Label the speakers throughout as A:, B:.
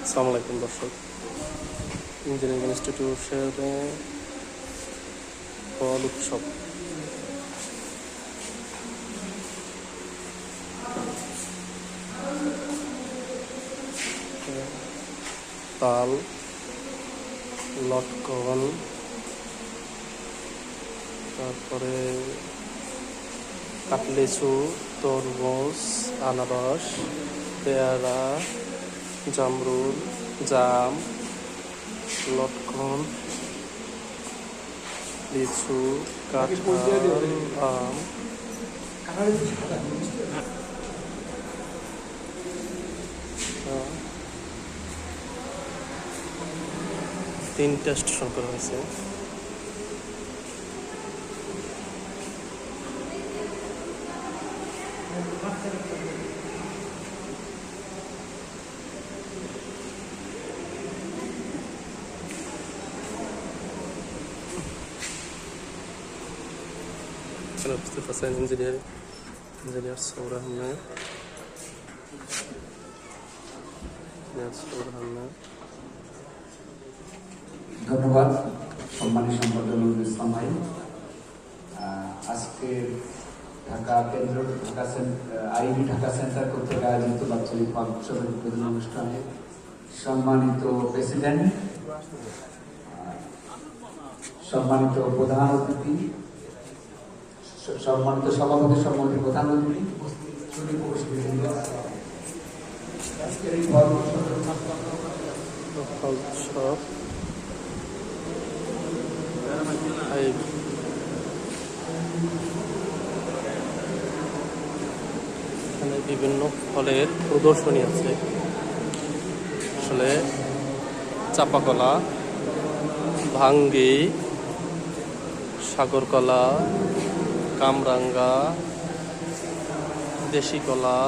A: আসসালামু আলাইকুম দর্শক, ইঞ্জিনিয়ারিং ইনস্টিটিউশনে ফল উৎসব। তাল, লটকন, তারপরে কাটলেচু, তরমুজ, আনারস, পেয়ারা, জামরুল, জাম, লটকন, লিচু, কাঁঠাল, আম। তিনটা স্টেশন করা হয়েছে। এখানে উপস্থিত আছেন ইঞ্জিনিয়ার সৌর আহমেদ।
B: ধন্যবাদ সম্মানী সম্পাদক নজরুল ইসলাম ভাই। আজকে ঢাকা কেন্দ্র আইবি ঢাকা সেন্টার কর্তৃক আয়োজিত বাৎসরিক ফল উৎসবের উদ্বোধন অনুষ্ঠানে সম্মানিত প্রেসিডেন্ট, সম্মানিত প্রধান অতিথি, সম্মানিত সভাপতি, সম্মানিত প্রধান অতিথি, আজকের এই ফল
A: উৎসব এখানে বিভিন্ন ফলের প্রদর্শনী আছে। আসলে চাপাকলা, ভাঙ্গি, সাগরকলা, কামরাঙ্গা, দেশি কলা,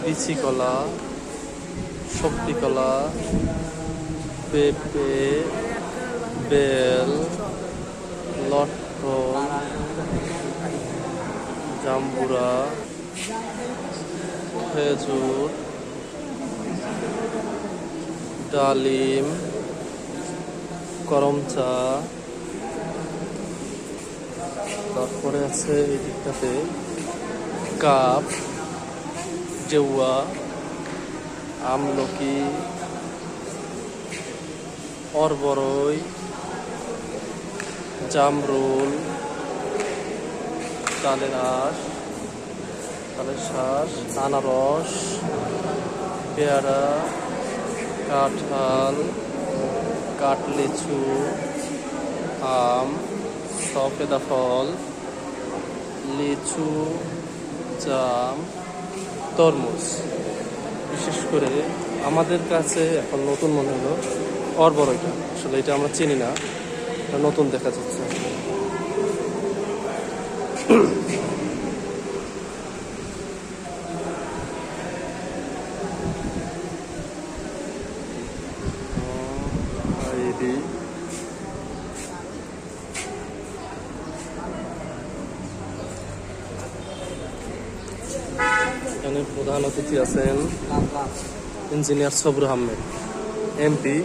A: বিচি কলা, সবজি কলা, পেঁপে, বেল, লটকন, জাম্বুরা, খেজুর, ডালিম, করমচা, তারপরে আছে এই দিকটাতে কাপ, জেউয়া, আমলকি, অরবরই, জামরুল, তালের শাঁস, আনারস, পেয়ারা, কাঁঠাল, কাটলিচু, আম, সফেদা ফল, লিচু, জাম, তরমুজ। বিশেষ করে আমাদের কাছে এখন নতুন মনে হলো অরবরইটা। আসলে এটা আমরা চিনি না, নতুন দেখা যাচ্ছে। এখানে প্রধান অতিথি আছেন ইঞ্জিনিয়ার সবুর আহমেদ, এমপি।